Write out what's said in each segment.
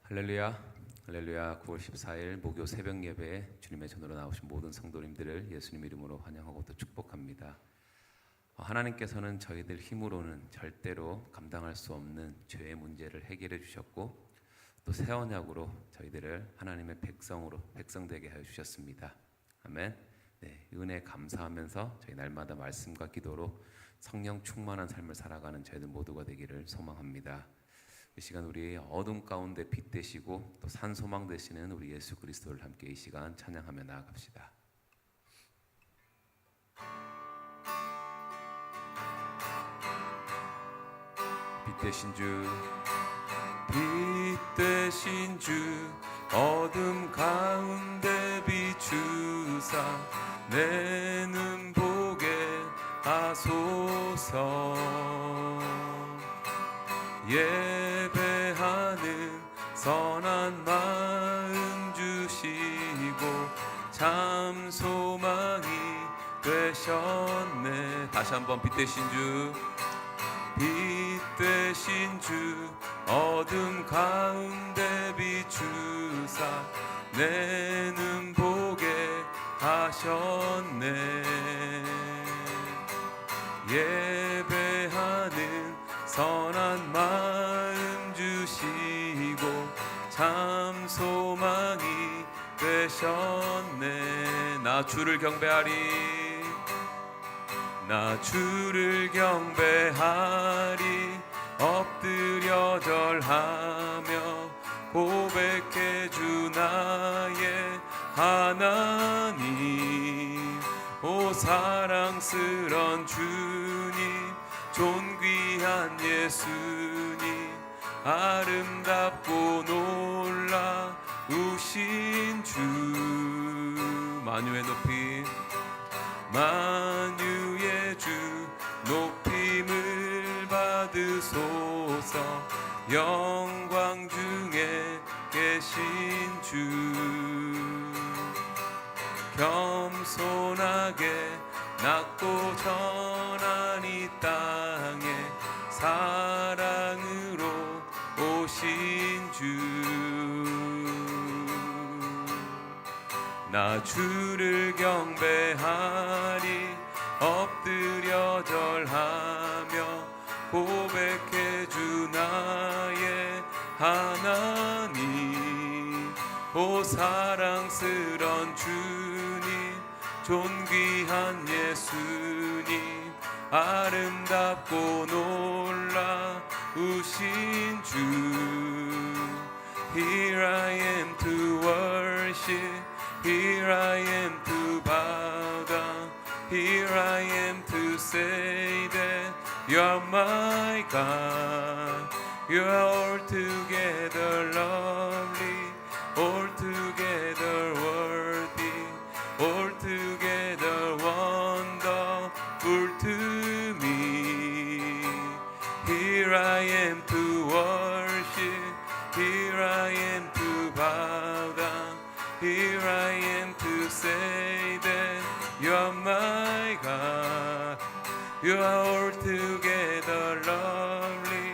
할렐루야, 할렐루야. 9월 14일 목요 새벽 예배에 주님의 전으로 나오신 모든 성도님들을 예수님 이름으로 환영하고 또 축복합니다. 하나님께서는 저희들 힘으로는 절대로 감당할 수 없는 죄의 문제를 해결해 주셨고 또 새 언약으로 저희들을 하나님의 백성 되게 하여 주셨습니다. 아멘. 네, 은혜 감사하면서 저희 날마다 말씀과 기도로 성령 충만한 삶을 살아가는 저희들 모두가 되기를 소망합니다. 이 시간 우리 어둠 가운데 빛 되시고 또 산소망 되시는 우리 예수 그리스도를 함께 이 시간 찬양하며 나아갑시다. 빛 되신 주, 빛 되신 주, 어둠 가운데 비추사 내 눈 보게 하소서. 예배하는 선한 마음 주시고 참 소망이 되셨네. 다시 한번 빛 되신 주, 빛 되신 주, 어둠 가운데 비추사 내 눈 보게 하셨네. 예배하는 선한 마음 주시고 참 소망이 되셨네. 나 주를 경배하리, 나 주를 경배하리. 엎드려 절하며 고백해 주 나의 하나님. 오 사랑스런 주님, 존귀한 예수님, 아름답고 놀라우신 주. 만유의 높이, 만유의 주 높임을 받으소서. 영광 중에 계신 주, 겸손하게 낮고 전한 이 땅에 사랑으로 오신 주. 나 주를 경배하리, 엎드려 절하며 고백해 주 나의 하나님. 오 사랑스런 주님, 존귀한 예수님, 아름답고 놀라우신 주. Here I am to worship, here I am to bow down, here I am to say that you are my God. You are altogether lovely, altogether worthy, altogether wonderful to me. Here I am to worship, here I am to bow down, here I am to say that you are my God. You are altogether lovely,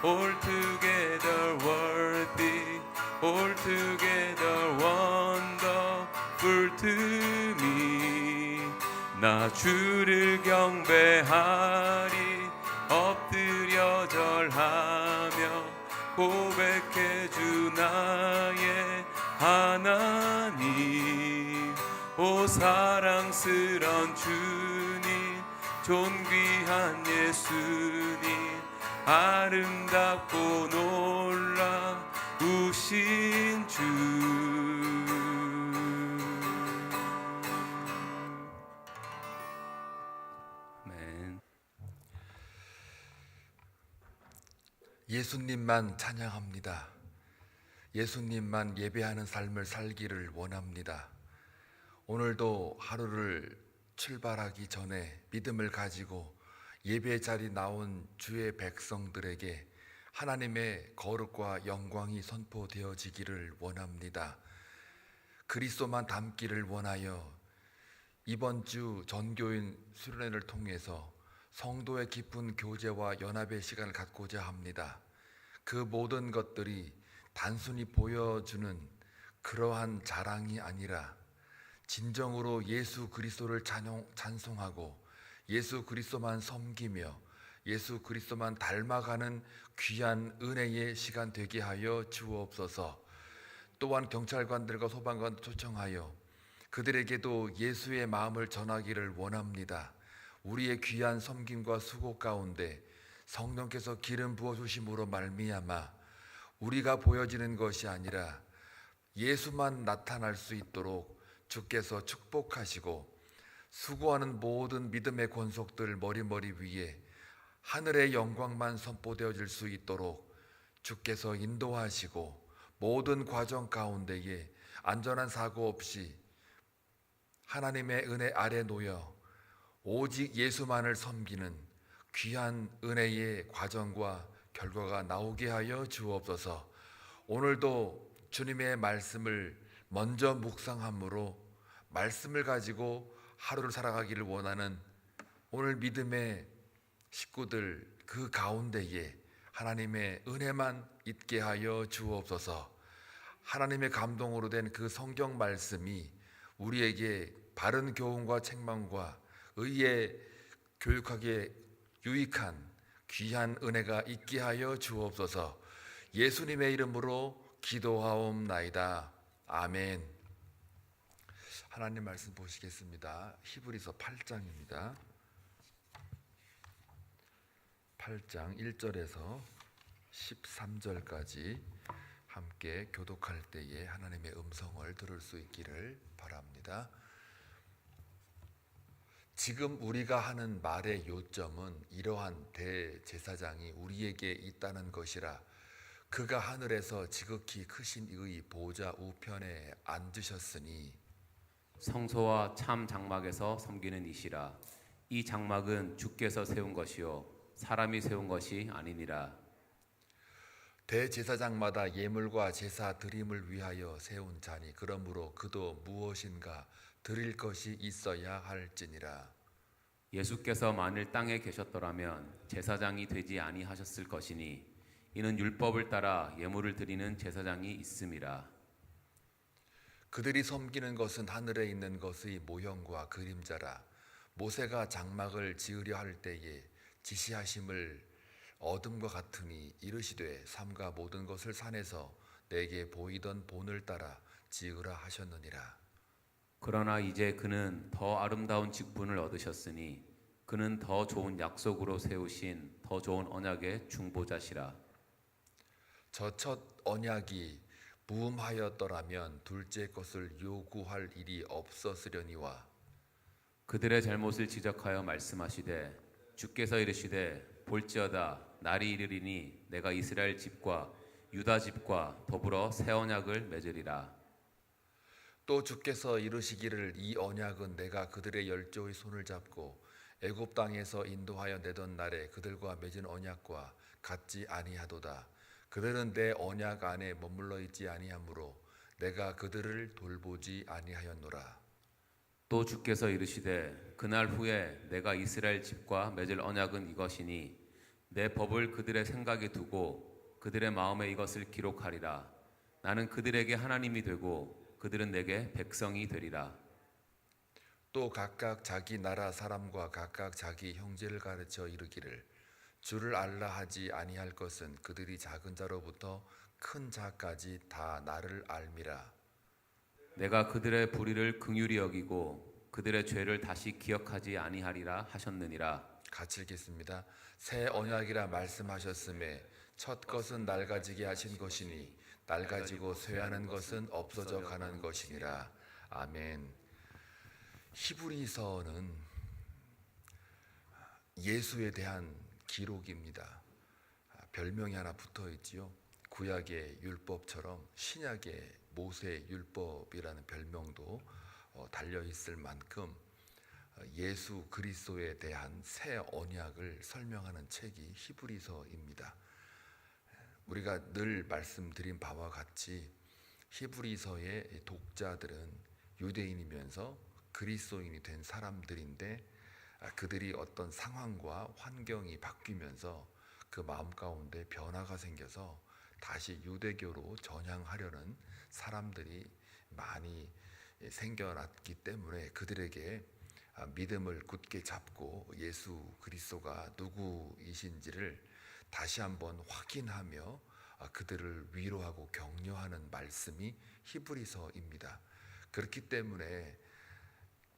altogether worthy, altogether wonderful to me. 나 주를 경배하리, 엎드려 절하며 고백해 주 나의 하나님. 오 사랑스런 주님, 존귀한 예수님, 아름답고 놀라우신 주. 아멘. 예수님만 찬양합니다. 예수님만 예배하는 삶을 살기를 원합니다. 오늘도 하루를 출발하기 전에 믿음을 가지고 예배 자리 나온 주의 백성들에게 하나님의 거룩과 영광이 선포되어지기를 원합니다. 그리스도만 닮기를 원하여 이번 주 전교인 수련회를 통해서 성도의 깊은 교제와 연합의 시간을 갖고자 합니다. 그 모든 것들이 단순히 보여주는 그러한 자랑이 아니라 진정으로 예수 그리스도를 찬송하고 예수 그리스도만 섬기며 예수 그리스도만 닮아가는 귀한 은혜의 시간 되게 하여 주옵소서. 또한 경찰관들과 소방관 초청하여 그들에게도 예수의 마음을 전하기를 원합니다. 우리의 귀한 섬김과 수고 가운데 성령께서 기름 부어 주심으로 말미암아 우리가 보여지는 것이 아니라 예수만 나타날 수 있도록 주께서 축복하시고 수고하는 모든 믿음의 권속들 머리머리 위에 하늘의 영광만 선포되어질 수 있도록 주께서 인도하시고 모든 과정 가운데에 안전한 사고 없이 하나님의 은혜 아래 놓여 오직 예수만을 섬기는 귀한 은혜의 과정과 결과가 나오게 하여 주옵소서. 오늘도 주님의 말씀을 먼저 묵상함으로 말씀을 가지고 하루를 살아가기를 원하는 오늘 믿음의 식구들 그 가운데에 하나님의 은혜만 있게 하여 주옵소서. 하나님의 감동으로 된 그 성경 말씀이 우리에게 바른 교훈과 책망과 의에 교육하기에 유익한 귀한 은혜가 있게 하여 주옵소서. 예수님의 이름으로 기도하옵나이다. 아멘. 하나님 말씀 보시겠습니다. 히브리서 8장입니다. 8장 1절에서 13절까지 함께 교독할 때에 하나님의 음성을 들을 수 있기를 바랍니다. 지금 우리가 하는 말의 요점은 이러한 대제사장이 우리에게 있다는 것이라. 그가 하늘에서 지극히 크신 이의 보좌 우편에 앉으셨으니 성소와 참 장막에서 섬기는 이시라. 이 장막은 주께서 세운 것이요 사람이 세운 것이 아니니라. 대제사장마다 예물과 제사 드림을 위하여 세운 자니 그러므로 그도 무엇인가 드릴 것이 있어야 할지니라. 예수께서 만일 땅에 계셨더라면 제사장이 되지 아니하셨을 것이니 이는 율법을 따라 예물을 드리는 제사장이 있음이라. 그들이 섬기는 것은 하늘에 있는 것의 모형과 그림자라. 모세가 장막을 지으려 할 때에 지시하심을 어둠과 같으니 이르시되 삼가 모든 것을 산에서 내게 보이던 본을 따라 지으라 하셨느니라. 그러나 이제 그는 더 아름다운 직분을 얻으셨으니 그는 더 좋은 약속으로 세우신 더 좋은 언약의 중보자시라. 저 첫 언약이 무음하였더라면 둘째 것을 요구할 일이 없었으려니와. 그들의 잘못을 지적하여 말씀하시되 주께서 이르시되 볼지어다 날이 이르리니 내가 이스라엘 집과 유다 집과 더불어 새 언약을 맺으리라. 또 주께서 이르시기를 이 언약은 내가 그들의 열조의 손을 잡고 애굽 땅에서 인도하여 내던 날에 그들과 맺은 언약과 같지 아니하도다. 그들은 내 언약 안에 머물러 있지 아니하므로 내가 그들을 돌보지 아니하였노라. 또 주께서 이르시되 그날 후에 내가 이스라엘 집과 맺을 언약은 이것이니 내 법을 그들의 생각에 두고 그들의 마음에 이것을 기록하리라. 나는 그들에게 하나님이 되고 그들은 내게 백성이 되리라. 또 각각 자기 나라 사람과 각각 자기 형제를 가르쳐 이르기를 주를 알라 하지 아니할 것은 그들이 작은 자로부터 큰 자까지 다 나를 알미라. 내가 그들의 불의를 긍휼히 여기고 그들의 죄를 다시 기억하지 아니하리라 하셨느니라. 같이 읽겠습니다. 새 언약이라 말씀하셨음에 첫 것은 낡아지게 하신 것이니 낡아지고 쇠하는 것은 없어져 가는 것이니라. 아멘. 히브리서는 예수에 대한 기록입니다. 별명이 하나 붙어 있지요. 구약의 율법처럼 신약의 모세 율법이라는 별명도 달려 있을 만큼 예수 그리스도에 대한 새 언약을 설명하는 책이 히브리서입니다. 우리가 늘 말씀드린 바와 같이 히브리서의 독자들은 유대인이면서 그리스도인이 된 사람들인데 그들이 어떤 상황과 환경이 바뀌면서 그 마음 가운데 변화가 생겨서 다시 유대교로 전향하려는 사람들이 많이 생겨났기 때문에 그들에게 믿음을 굳게 잡고 예수 그리스도가 누구이신지를 다시 한번 확인하며 그들을 위로하고 격려하는 말씀이 히브리서입니다. 그렇기 때문에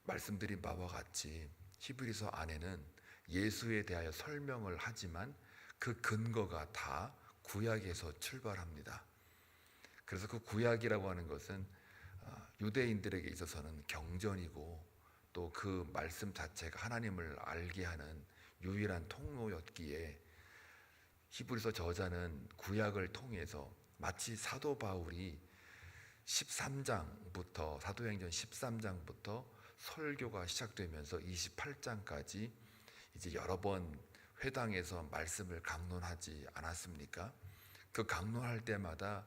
말씀드린 바와 같이 히브리서 안에는 예수에 대하여 설명을 하지만 그 근거가 다 구약에서 출발합니다. 그래서 그 구약이라고 하는 것은 유대인들에게 있어서는 경전이고 또 그 말씀 자체가 하나님을 알게 하는 유일한 통로였기에 히브리서 저자는 구약을 통해서 마치 사도 바울이 13장부터 사도행전 13장부터 설교가 시작되면서 28장까지 이제 여러 번 회당에서 말씀을 강론하지 않았습니까? 그 강론할 때마다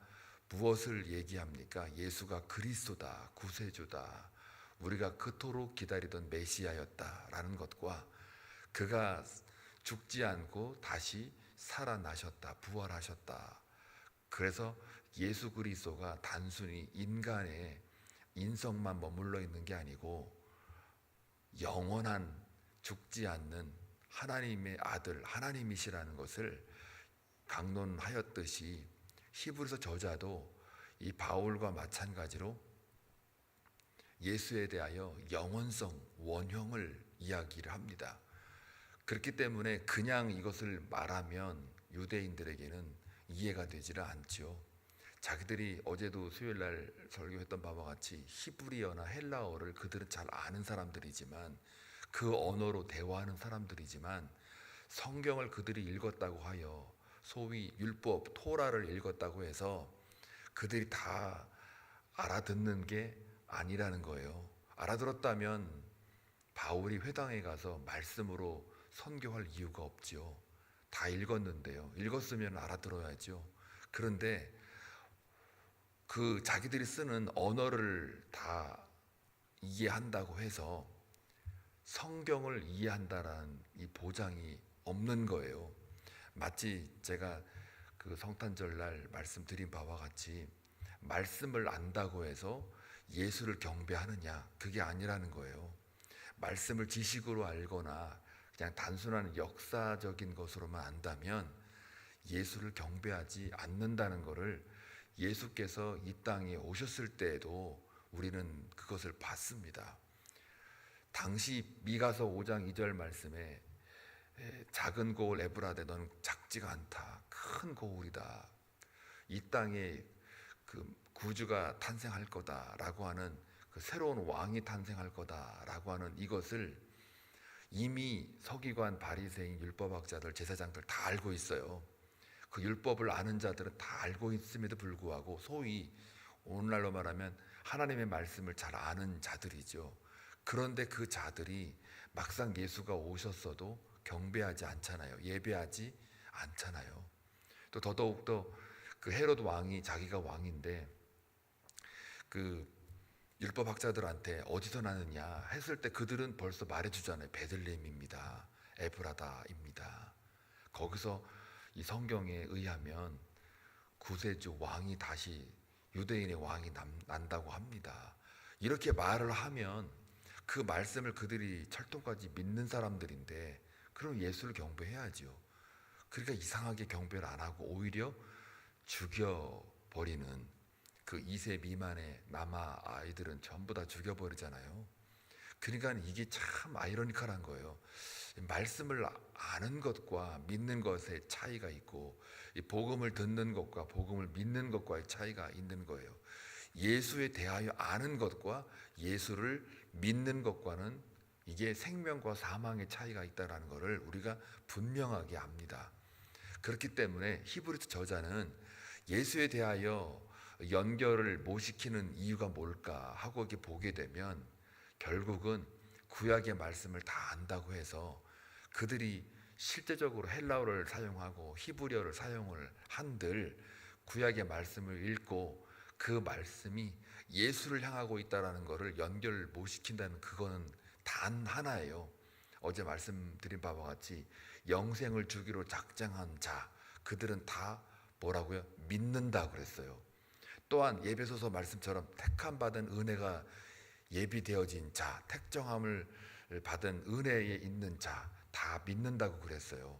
무엇을 얘기합니까? 예수가 그리스도다, 구세주다, 우리가 그토록 기다리던 메시아였다라는 것과 그가 죽지 않고 다시 살아나셨다, 부활하셨다. 그래서 예수 그리스도가 단순히 인간의 인성만 머물러 있는 게 아니고 영원한 죽지 않는 하나님의 아들, 하나님이시라는 것을 강론하였듯이 히브리서 저자도 이 바울과 마찬가지로 예수에 대하여 영원성, 원형을 이야기를 합니다. 그렇기 때문에 그냥 이것을 말하면 유대인들에게는 이해가 되지를 않죠. 자기들이 어제도 수요일날 설교했던 바와 같이 히브리어나 헬라어를 그들은 잘 아는 사람들이지만 그 언어로 대화하는 사람들이지만 성경을 그들이 읽었다고 하여 소위 율법, 토라를 읽었다고 해서 그들이 다 알아듣는 게 아니라는 거예요. 알아들었다면 바울이 회당에 가서 말씀으로 선교할 이유가 없죠. 다 읽었는데요. 읽었으면 알아들어야죠. 그런데 그 자기들이 쓰는 언어를 다 이해한다고 해서 성경을 이해한다라는 이 보장이 없는 거예요. 마치 제가 그 성탄절날 말씀드린 바와 같이 말씀을 안다고 해서 예수를 경배하느냐, 그게 아니라는 거예요. 말씀을 지식으로 알거나 그냥 단순한 역사적인 것으로만 안다면 예수를 경배하지 않는다는 것을 예수께서 이 땅에 오셨을 때에도 우리는 그것을 봤습니다. 당시 미가서 5장 2절 말씀에 작은 고을 에브라데 너는 작지가 않다, 큰 고울이다, 이 땅에 그 구주가 탄생할 거다라고 하는 그 새로운 왕이 탄생할 거다라고 하는 이것을 이미 서기관, 바리새인, 율법학자들, 제사장들 다 알고 있어요. 그 율법을 아는 자들은 다 알고 있음에도 불구하고 소위 오늘날로 말하면 하나님의 말씀을 잘 아는 자들이죠. 그런데 그 자들이 막상 예수가 오셨어도 경배하지 않잖아요. 예배하지 않잖아요. 또 더더욱더 그 헤롯 왕이 자기가 왕인데 그 율법학자들한테 어디서 나느냐 했을 때 그들은 벌써 말해주잖아요. 베들레헴입니다, 에브라다입니다. 거기서 이 성경에 의하면 구세주 왕이 다시 유대인의 왕이 난다고 합니다. 이렇게 말을 하면 그 말씀을 그들이 철통까지 믿는 사람들인데 그럼 예수를 경배해야죠. 그러니까 이상하게 경배를 안 하고 오히려 죽여버리는 그 2세 미만의 남아 아이들은 전부 다 죽여버리잖아요. 그러니까 이게 참 아이러니컬한 거예요. 말씀을 아는 것과 믿는 것의 차이가 있고 이 복음을 듣는 것과 복음을 믿는 것과의 차이가 있는 거예요. 예수에 대하여 아는 것과 예수를 믿는 것과는 이게 생명과 사망의 차이가 있다는 것을 우리가 분명하게 압니다. 그렇기 때문에 히브리서 저자는 예수에 대하여 연결을 못 시키는 이유가 뭘까 하고 이렇게 보게 되면 결국은 구약의 말씀을 다 안다고 해서 그들이 실제적으로 헬라어를 사용하고 히브리어를 사용을 한들 구약의 말씀을 읽고 그 말씀이 예수를 향하고 있다는 것을 연결 못 시킨다는 그거는 단 하나예요. 어제 말씀드린 바와 같이 영생을 주기로 작정한 자, 그들은 다 뭐라고요? 믿는다 그랬어요. 또한 에베소서 말씀처럼 택함 받은 은혜가 예비되어진 자, 택정함을 받은 은혜에 있는 자 다 믿는다고 그랬어요.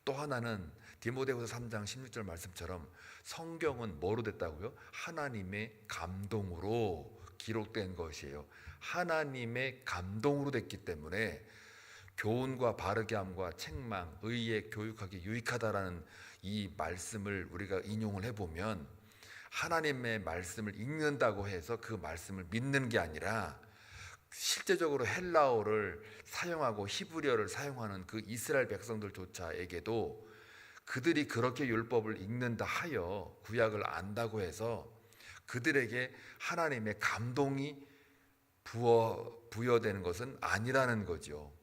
또 하나는 디모데후서 3장 16절 말씀처럼 성경은 뭐로 됐다고요? 하나님의 감동으로 기록된 것이에요. 하나님의 감동으로 됐기 때문에 교훈과 바르게 함과 책망, 의에 교육하기 유익하다라는 이 말씀을 우리가 인용을 해보면 하나님의 말씀을 읽는다고 해서 그 말씀을 믿는 게 아니라 실제적으로 헬라어를 사용하고 히브리어를 사용하는 그 이스라엘 백성들조차에게도 그들이 그렇게 율법을 읽는다 하여 구약을 안다고 해서 그들에게 하나님의 감동이 부여되는 것은 아니라는 거죠.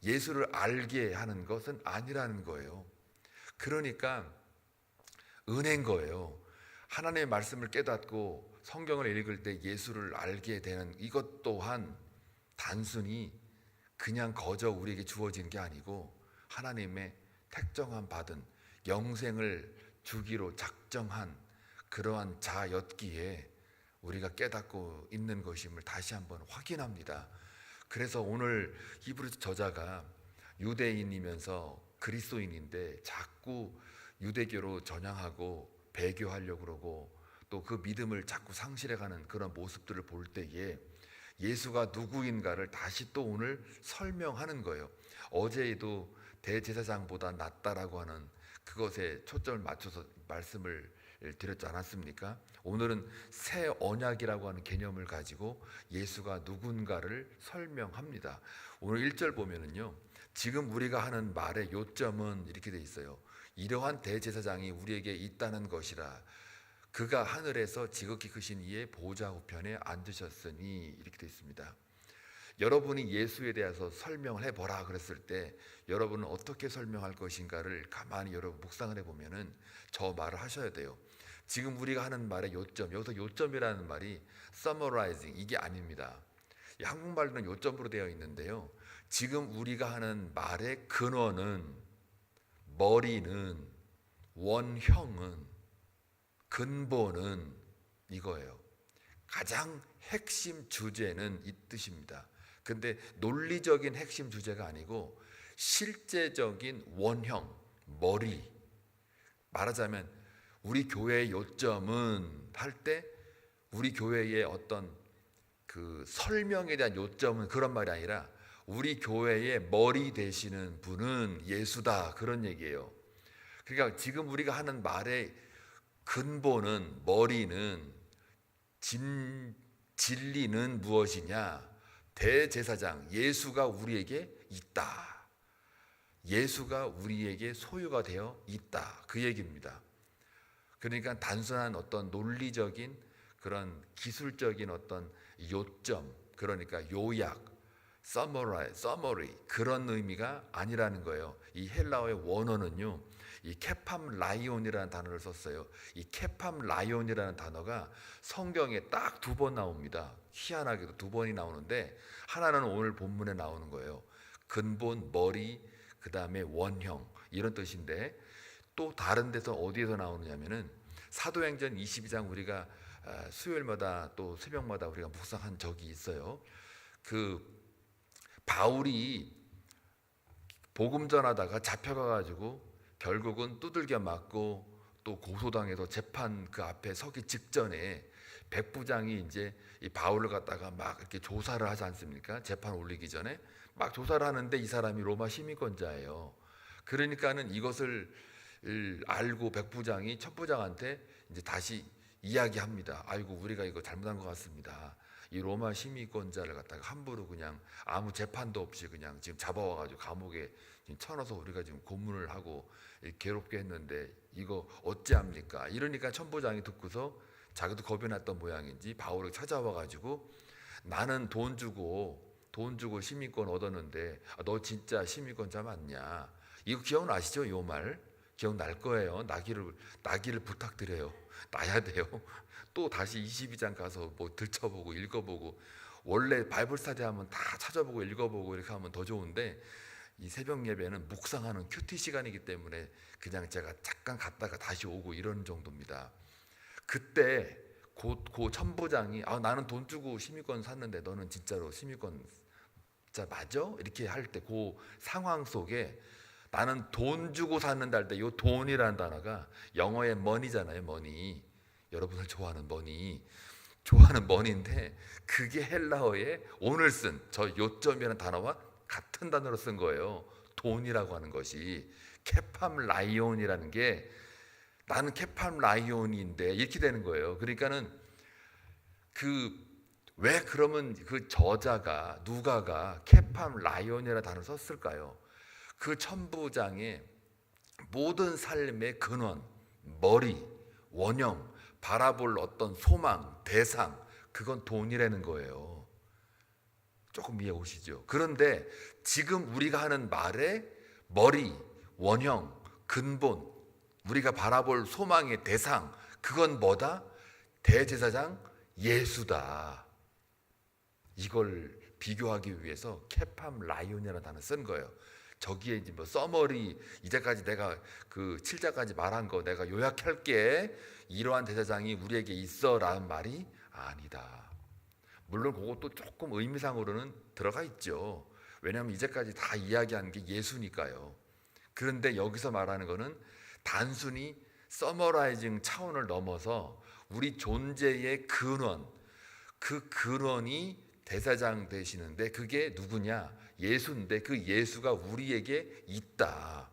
예수를 알게 하는 것은 아니라는 거예요. 그러니까 은혜인 거예요. 하나님의 말씀을 깨닫고 성경을 읽을 때 예수를 알게 되는 이것 또한 단순히 그냥 거저 우리에게 주어진 게 아니고 하나님의 택정함 받은 영생을 주기로 작정한 그러한 자였기에 우리가 깨닫고 있는 것임을 다시 한번 확인합니다. 그래서 오늘 히브리서 저자가 유대인이면서 그리스도인인데 자꾸 유대교로 전향하고 배교하려고 그러고 또 그 믿음을 자꾸 상실해가는 그런 모습들을 볼 때에 예수가 누구인가를 다시 또 오늘 설명하는 거예요. 어제에도 대제사장보다 낫다라고 하는 그것에 초점을 맞춰서 말씀을 드렸지 않았습니까? 오늘은 새 언약이라고 하는 개념을 가지고 예수가 누군가를 설명합니다. 오늘 1절 보면은요, 지금 우리가 하는 말의 요점은 이렇게 돼 있어요. 이러한 대제사장이 우리에게 있다는 것이라. 그가 하늘에서 지극히 크신 이의 보좌 우편에 앉으셨으니, 이렇게 되어 있습니다. 여러분이 예수에 대해서 설명을 해보라 그랬을 때 여러분은 어떻게 설명할 것인가를 가만히 여러분 묵상을 해보면은 저 말을 하셔야 돼요. 지금 우리가 하는 말의 요점, 여기서 요점이라는 말이 summarizing 이게 아닙니다. 한국말로는 요점으로 되어 있는데요, 지금 우리가 하는 말의 근원은, 머리는, 원형은, 근본은 이거예요. 가장 핵심 주제는 이 뜻입니다. 근데 논리적인 핵심 주제가 아니고 실제적인 원형, 머리. 말하자면 우리 교회의 요점은 할 때 우리 교회의 어떤 그 설명에 대한 요점은 그런 말이 아니라 우리 교회의 머리 되시는 분은 예수다, 그런 얘기예요. 그러니까 지금 우리가 하는 말의 근본은, 머리는, 진리는 무엇이냐? 대제사장 예수가 우리에게 있다. 예수가 우리에게 소유가 되어 있다, 그 얘기입니다. 그러니까 단순한 어떤 논리적인 그런 기술적인 어떤 요점, 그러니까 요약, 서머리 그런 의미가 아니라는 거예요. 이 헬라어의 원어는요, 이 케팜 라이온이라는 단어를 썼어요. 이 케팜 라이온이라는 단어가 성경에 딱 2번 나옵니다. 희한하게도 2번이 나오는데 하나는 오늘 본문에 나오는 거예요. 근본, 머리, 그 다음에 원형, 이런 뜻인데 또 다른 데서 어디에서 나오느냐면은 사도행전 22장 우리가 수요일마다 또 새벽마다 우리가 묵상한 적이 있어요. 그 바울이 복음 전하다가 잡혀가가지고 결국은 두들겨 맞고 또 고소당해서 재판 그 앞에 서기 직전에 백부장이 이제 이 바울을 갖다가 막 이렇게 조사를 하지 않습니까? 재판 올리기 전에 막 조사를 하는데 이 사람이 로마 시민권자예요. 그러니까는 이것을 알고 백부장이 첩부장한테 이제 다시 이야기합니다. 아이고, 우리가 이거 잘못한 것 같습니다. 이 로마 시민권자를 갖다가 함부로 그냥 아무 재판도 없이 그냥 지금 잡아와가지고 감옥에 지금 쳐넣어서 우리가 지금 고문을 하고 괴롭게 했는데 이거 어찌합니까? 이러니까 천부장이 듣고서 자기도 겁이 났던 모양인지 바울을 찾아와가지고 나는 돈 주고 시민권 얻었는데 너 진짜 시민권자 맞냐? 이거 기억나시죠? 이 말 기억날 거예요. 나기를 부탁드려요. 나야 돼요. 또 다시 22장 가서 뭐 들춰보고 읽어보고, 원래 바이블 스터디 하면 다 찾아보고 읽어보고 이렇게 하면 더 좋은데 이 새벽 예배는 묵상하는 큐티 시간이기 때문에 그냥 제가 잠깐 갔다가 다시 오고 이런 정도입니다. 그때 그 천부장이 나는 돈 주고 시민권 샀는데 너는 진짜로 시민권 진짜 맞아? 이렇게 할 때 그 상황 속에 나는 돈 주고 샀는데 할 때 이 돈이라는 단어가 영어의 money잖아요. money. 여러분들 좋아하는 money인데 그게 헬라어에 오늘 쓴 저 요점이라는 단어와 같은 단어로 쓴 거예요. 돈이라고 하는 것이 케팜 라이온이라는 게 나는 케팜 라이온인데 이렇게 되는 거예요. 그러니까는 왜 그러면 그 저자가 누가가 케팜 라이온이라는 단어를 썼을까요? 그 천부장의 모든 삶의 근원, 머리, 원형, 바라볼 어떤 소망, 대상, 그건 돈이라는 거예요. 조금 이해 오시죠? 그런데 지금 우리가 하는 말에 머리, 원형, 근본, 우리가 바라볼 소망의 대상, 그건 뭐다? 대제사장 예수다. 이걸 비교하기 위해서 케팜 라이온이라는 단어 쓴 거예요. 저기에 이제 뭐 써머리 이제까지 내가 그 7자까지 말한 거 내가 요약할게. 이러한 대제사장이 우리에게 있어라는 말이 아니다. 물론 그것도 조금 의미상으로는 들어가 있죠. 왜냐하면 이제까지 다 이야기한 게 예수니까요. 그런데 여기서 말하는 거는 단순히 서머라이징 차원을 넘어서 우리 존재의 근원, 그 근원이 대제사장 되시는데 그게 누구냐? 예수인데 그 예수가 우리에게 있다.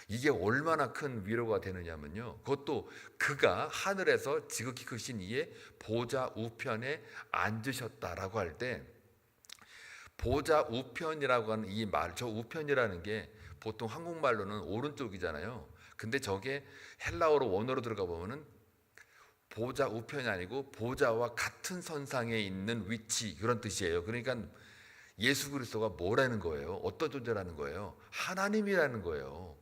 이게 얼마나 큰 위로가 되느냐면요, 그것도 그가 하늘에서 지극히 크신 이의 보좌 우편에 앉으셨다라고 할 때, 보좌 우편이라고 하는 이 말, 저 우편이라는 게 보통 한국말로는 오른쪽이잖아요. 근데 저게 헬라어로 원어로 들어가 보면은 보좌 우편이 아니고 보좌와 같은 선상에 있는 위치, 그런 뜻이에요. 그러니까 예수 그리스도가 뭐라는 거예요? 어떤 존재라는 거예요? 하나님이라는 거예요.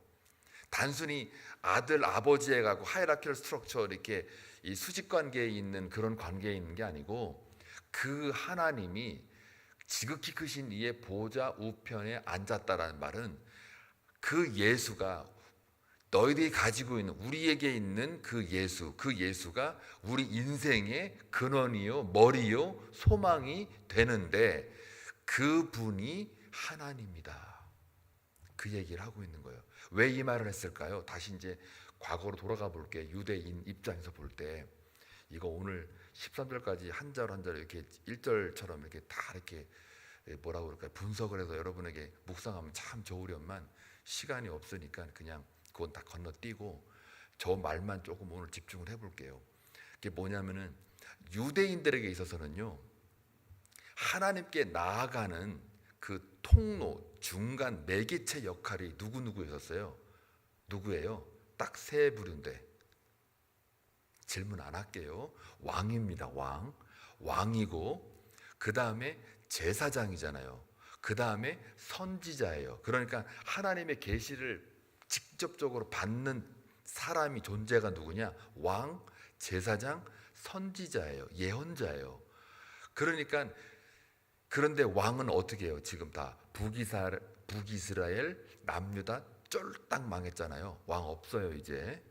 단순히 아들 아버지에 가고 하이라키럴 스트럭처 이렇게 이 수직 관계에 있는 그런 관계에 있는 게 아니고 그 하나님이 지극히 크신 이의 보좌 우편에 앉았다라는 말은 그 예수가 너희들이 가지고 있는 우리에게 있는 그 예수가 우리 인생의 근원이요 머리요 소망이 되는데 그분이 하나님이다. 그 얘기를 하고 있는 거예요. 왜 이 말을 했을까요? 다시 이제 과거로 돌아가 볼게요. 유대인 입장에서 볼 때 이거 오늘 13절까지 한 절 한 절 이렇게 1절처럼 이렇게 다 이렇게 뭐라고 그럴까요? 분석을 해서 여러분에게 묵상하면 참 좋으련만 시간이 없으니까 그냥 그건 다 건너뛰고 저 말만 조금 오늘 집중을 해볼게요. 그게 뭐냐면은 유대인들에게 있어서는요, 하나님께 나아가는 그 통로, 중간 매개체 역할이 누구였었어요? 누구예요? 딱 세 부류인데 질문 안 할게요. 왕입니다. 왕이고 그 다음에 제사장이잖아요. 그 다음에 선지자예요. 그러니까 하나님의 계시를 직접적으로 받는 사람이 존재가 누구냐? 왕, 제사장, 선지자예요. 예언자예요. 그러니까 그런데 왕은 어떻게 해요? 지금 다 북이스라엘, 남유다 쫄딱 망했잖아요. 왕 없어요. 이제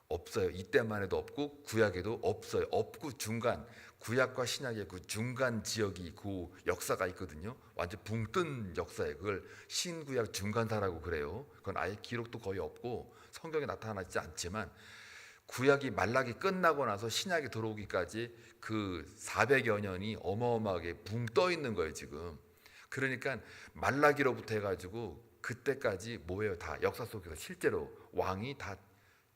없어요. 이때만 해도 없고 구약에도 없어요. 없고 중간, 구약과 신약의 그 중간 지역이 그 역사가 있거든요. 완전 붕 뜬 역사예요. 그걸 신구약 중간사라고 그래요. 그건 아예 기록도 거의 없고 성경에 나타나지 않지만 구약이 말라기 끝나고 나서 신약이 들어오기까지 그 400여 년이 어마어마하게 붕 떠 있는 거예요 지금. 그러니까 말라기로부터 해가지고 그때까지 뭐예요? 다 역사 속에서 실제로 왕이 다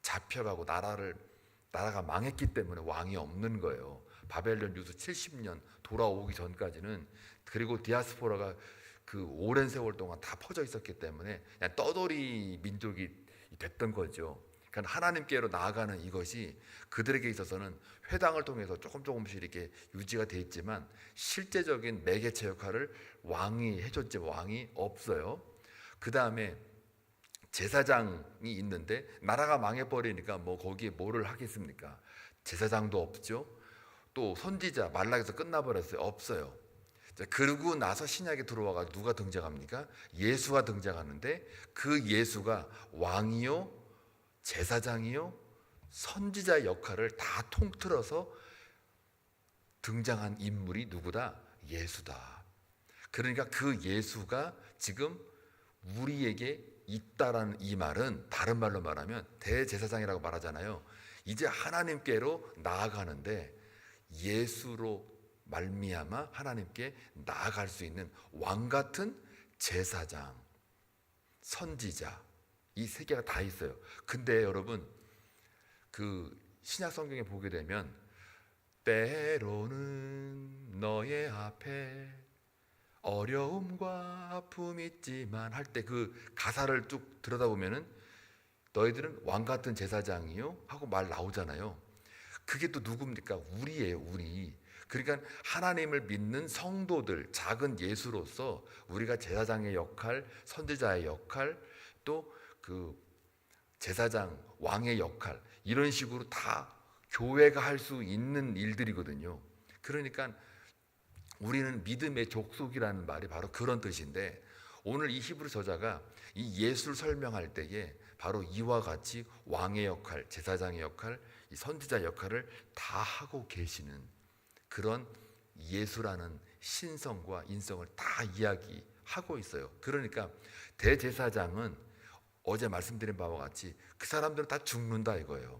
잡혀가고 나라가 망했기 때문에 왕이 없는 거예요. 바벨론 유수 70년 돌아오기 전까지는. 그리고 디아스포라가 그 오랜 세월 동안 다 퍼져 있었기 때문에 그냥 떠돌이 민족이 됐던 거죠. 그러니까 하나님께로 나아가는 이것이 그들에게 있어서는 회당을 통해서 조금씩 이렇게 유지가 돼 있지만 실제적인 매개체 역할을 왕이 해줬지 왕이 없어요. 그 다음에 제사장이 있는데 나라가 망해버리니까 뭐 거기에 뭐를 하겠습니까? 제사장도 없죠. 또 선지자 말라기에서 끝나버렸어요. 없어요. 자, 그러고 나서 신약에 들어와가 누가 등장합니까? 예수가 등장하는데 그 예수가 왕이요, 제사장이요, 선지자 역할을 다 통틀어서 등장한 인물이 누구다? 예수다. 그러니까 그 예수가 지금 우리에게 있다라는 이 말은 다른 말로 말하면 대제사장이라고 말하잖아요. 이제 하나님께로 나아가는데 예수로 말미암아 하나님께 나아갈 수 있는 왕 같은 제사장, 선지자, 이 세 개가 다 있어요. 근데 여러분 그 신약 성경에 보게 되면 때로는 너의 앞에 어려움과 아픔이 있지만 할 때 그 가사를 쭉 들여다보면은 너희들은 왕 같은 제사장이요 하고 말 나오잖아요. 그게 또 누굽니까? 우리예요, 우리. 그러니까 하나님을 믿는 성도들, 작은 예수로서 우리가 제사장의 역할, 선지자의 역할, 또 그 제사장, 왕의 역할, 이런 식으로 다 교회가 할 수 있는 일들이거든요. 그러니까 우리는 믿음의 족속이라는 말이 바로 그런 뜻인데, 오늘 이 히브리 저자가 이 예수를 설명할 때에 바로 이와 같이 왕의 역할, 제사장의 역할, 이 선지자 역할을 다 하고 계시는 그런 예수라는 신성과 인성을 다 이야기하고 있어요. 그러니까 대제사장은 어제 말씀드린 바와 같이 그 사람들은 다 죽는다 이거예요.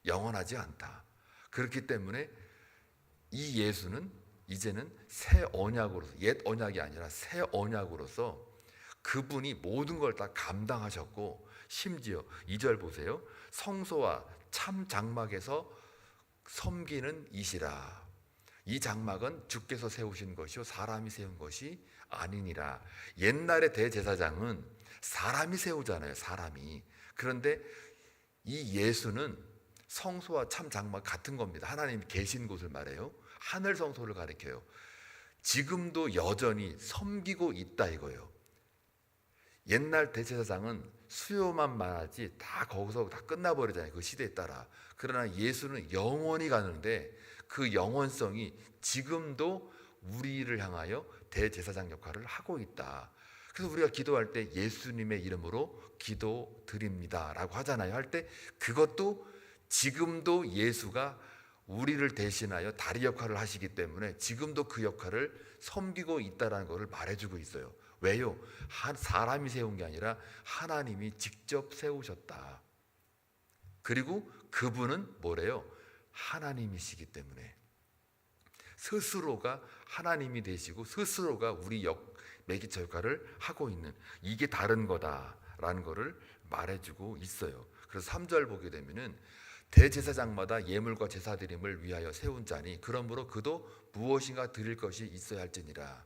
영원하지 않다. 그렇기 때문에 이 예수는 이제는 새 언약으로서, 옛 언약이 아니라 새 언약으로서 그분이 모든 걸 다 감당하셨고, 심지어 2절 보세요. 성소와 참 장막에서 섬기는 이시라. 이 장막은 주께서 세우신 것이요 사람이 세운 것이 아니니라. 옛날의 대제사장은 사람이 세우잖아요, 사람이. 그런데 이 예수는 성소와 참 장막 같은 겁니다. 하나님이 계신 곳을 말해요. 하늘 성소를 가리켜요. 지금도 여전히 섬기고 있다 이거예요. 옛날 대제사장은 수요만 말하지 다 거기서 다 끝나버리잖아요, 그 시대에 따라. 그러나 예수는 영원히 가는데 그 영원성이 지금도 우리를 향하여 대제사장 역할을 하고 있다. 그래서 우리가 기도할 때 예수님의 이름으로 기도드립니다 라고 하잖아요. 할 때 그것도 지금도 예수가 우리를 대신하여 다리 역할을 하시기 때문에 지금도 그 역할을 섬기고 있다는 것을 말해주고 있어요. 왜요? 사람이 세운 게 아니라 하나님이 직접 세우셨다. 그리고 그분은 뭐래요? 하나님이시기 때문에 스스로가 하나님이 되시고 스스로가 우리 매기처 역할을 하고 있는, 이게 다른 거다라는 것을 말해주고 있어요. 그래서 3절 보게 되면은 대제사장마다 예물과 제사드림을 위하여 세운 자니 그러므로 그도 무엇인가 드릴 것이 있어야 할지니라.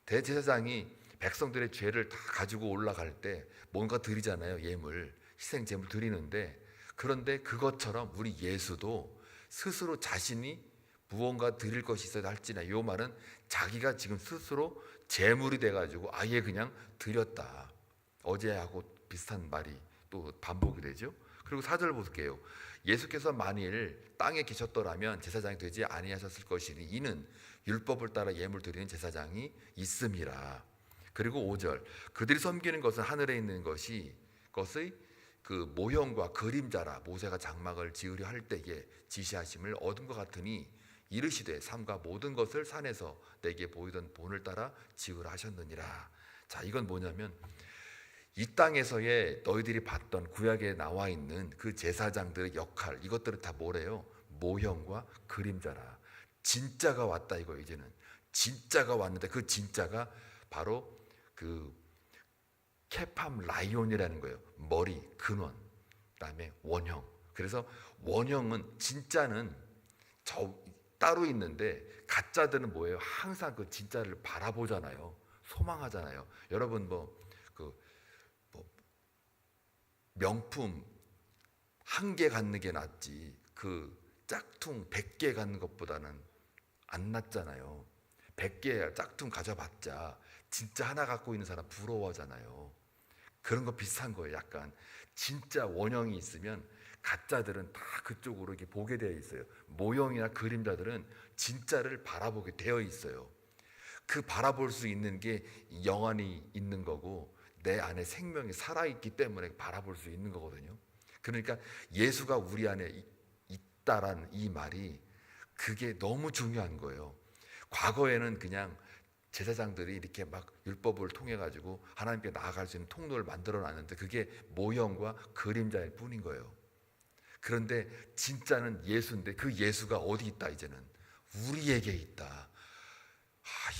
대제사장이 백성들의 죄를 다 가지고 올라갈 때 뭔가 드리잖아요. 예물, 희생제물 드리는데, 그런데 그것처럼 우리 예수도 스스로 자신이 무언가 드릴 것이 있어야 할지나, 이 말은 자기가 지금 스스로 제물이 돼가지고 아예 그냥 드렸다. 어제하고 비슷한 말이 또 반복이 되죠. 그리고 4절 볼게요. 예수께서 만일 땅에 계셨더라면 제사장이 되지 아니하셨을 것이니 이는 율법을 따라 예물 드리는 제사장이 있음이라. 그리고 5절, 그들이 섬기는 것은 하늘에 있는 것의 그 모형과 그림자라. 모세가 장막을 지으려 할 때에 지시하심을 얻은 것 같으니 이르시되 삼가 모든 것을 산에서 내게 보이던 본을 따라 지으라 하셨느니라. 자, 이건 뭐냐면 이 땅에서의 너희들이 봤던 구약에 나와 있는 그 제사장들의 역할, 이것들은 다 뭐래요? 모형과 그림자라. 진짜가 왔다 이거. 이제는 진짜가 왔는데 그 진짜가 바로 그 케팜 라이온이라는 거예요. 머리, 근원, 그다음에 원형. 그래서 원형은, 진짜는 따로 있는데 가짜들은 뭐예요? 항상 그 진짜를 바라보잖아요. 소망하잖아요. 여러분 명품 한 개 갖는 게 낫지 그 짝퉁 100개 갖는 것보다는 안 낫잖아요. 100개 짝퉁 가져봤자 진짜 하나 갖고 있는 사람 부러워하잖아요. 그런 거 비슷한 거예요. 약간 진짜 원형이 있으면 가짜들은 다 그쪽으로 이렇게 보게 되어 있어요. 모형이나 그림자들은 진짜를 바라보게 되어 있어요. 그 바라볼 수 있는 게 영안이 있는 거고 내 안에 생명이 살아있기 때문에 바라볼 수 있는 거거든요. 그러니까 예수가 우리 안에 있다라는 이 말이 그게 너무 중요한 거예요. 과거에는 그냥 제사장들이 이렇게 막 율법을 통해 가지고 하나님께 나아갈 수 있는 통로를 만들어 놨는데 그게 모형과 그림자일 뿐인 거예요. 그런데 진짜는 예수인데 그 예수가 어디 있다? 이제는 우리에게 있다.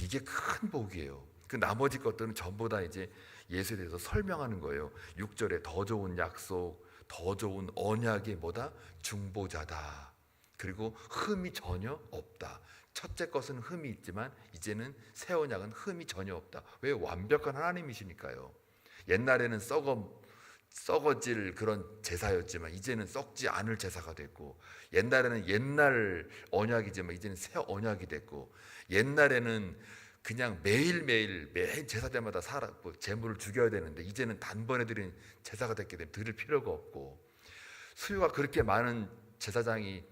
이게 큰 복이에요. 그 나머지 것들은 전부 다 이제 예수에 대해서 설명하는 거예요. 6절에 더 좋은 약속, 더 좋은 언약이 뭐다? 중보자다. 그리고 흠이 전혀 없다. 첫째 것은 흠이 있지만 이제는 새 언약은 흠이 전혀 없다. 왜? 완벽한 하나님이시니까요. 옛날에는 썩어질 그런 제사였지만 이제는 썩지 않을 제사가 됐고, 옛날에는 옛날 언약이지만 이제는 새 언약이 됐고, 옛날에는 그냥 매일 제사 때마다 제물을 죽여야 되는데 이제는 단번에 드린 제사가 됐기 때문에 드릴 필요가 없고, 수요가 그렇게 많은 제사장이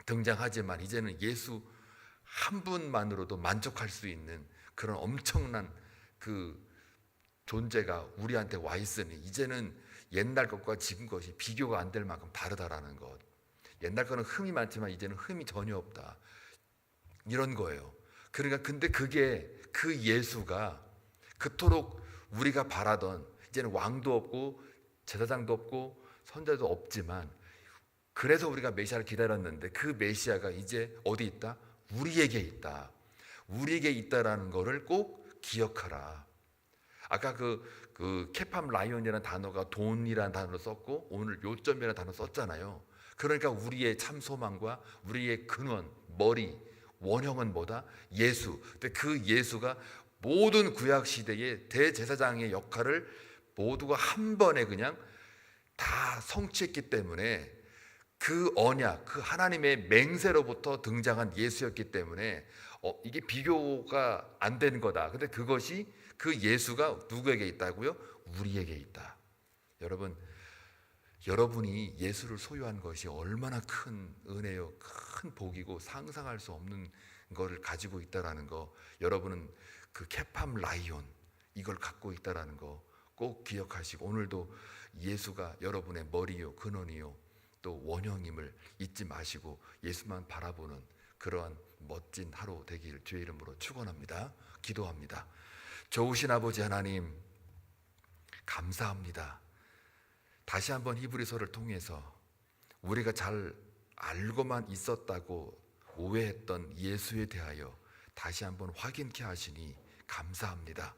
등장하지만 이제는 예수 한 분만으로도 만족할 수 있는 그런 엄청난 그 존재가 우리한테 와 있으니 이제는 옛날 것과 지금 것이 비교가 안 될 만큼 다르다라는 것. 옛날 거는 흠이 많지만 이제는 흠이 전혀 없다, 이런 거예요. 그러니까 근데 그게 그 예수가 그토록 우리가 바라던, 이제는 왕도 없고 제사장도 없고 선자도 없지만 그래서 우리가 메시아를 기다렸는데 그 메시아가 이제 어디 있다? 우리에게 있다. 우리에게 있다라는 거를 꼭 기억하라. 아까 그 케팜 라이온이라는 단어가 돈이라는 단어를 썼고 오늘 요점이라는 단어 썼잖아요. 그러니까 우리의 참 소망과 우리의 근원, 머리, 원형은 뭐다? 예수. 근데 그 예수가 모든 구약 시대의 대제사장의 역할을 모두가 한 번에 그냥 다 성취했기 때문에 그 언약, 그 하나님의 맹세로부터 등장한 예수였기 때문에 이게 비교가 안 되는 거다. 근데 그것이 그 예수가 누구에게 있다고요? 우리에게 있다. 여러분이 예수를 소유한 것이 얼마나 큰 은혜요, 큰 복이고 상상할 수 없는 거를 가지고 있다라는 거, 여러분은 그 케팜 라이온 이걸 갖고 있다라는 거 꼭 기억하시고 오늘도 예수가 여러분의 머리요, 근원이요, 또 원형임을 잊지 마시고 예수만 바라보는 그러한 멋진 하루 되길 주의 이름으로 축원합니다. 기도합니다. 좋으신 아버지 하나님, 감사합니다. 다시 한번 히브리서를 통해서 우리가 잘 알고만 있었다고 오해했던 예수에 대하여 다시 한번 확인케 하시니 감사합니다.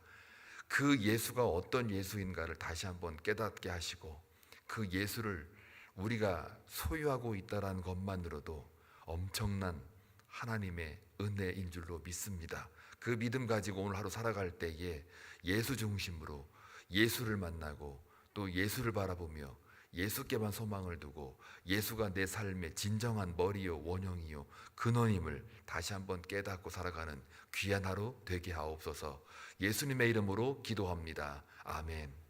그 예수가 어떤 예수인가를 다시 한번 깨닫게 하시고 그 예수를 우리가 소유하고 있다는 것만으로도 엄청난 하나님의 은혜인 줄로 믿습니다. 그 믿음 가지고 오늘 하루 살아갈 때에 예수 중심으로 예수를 만나고 또 예수를 바라보며 예수께만 소망을 두고 예수가 내 삶의 진정한 머리요, 원형이요, 근원임을 다시 한번 깨닫고 살아가는 귀한 하루 되게 하옵소서. 예수님의 이름으로 기도합니다. 아멘.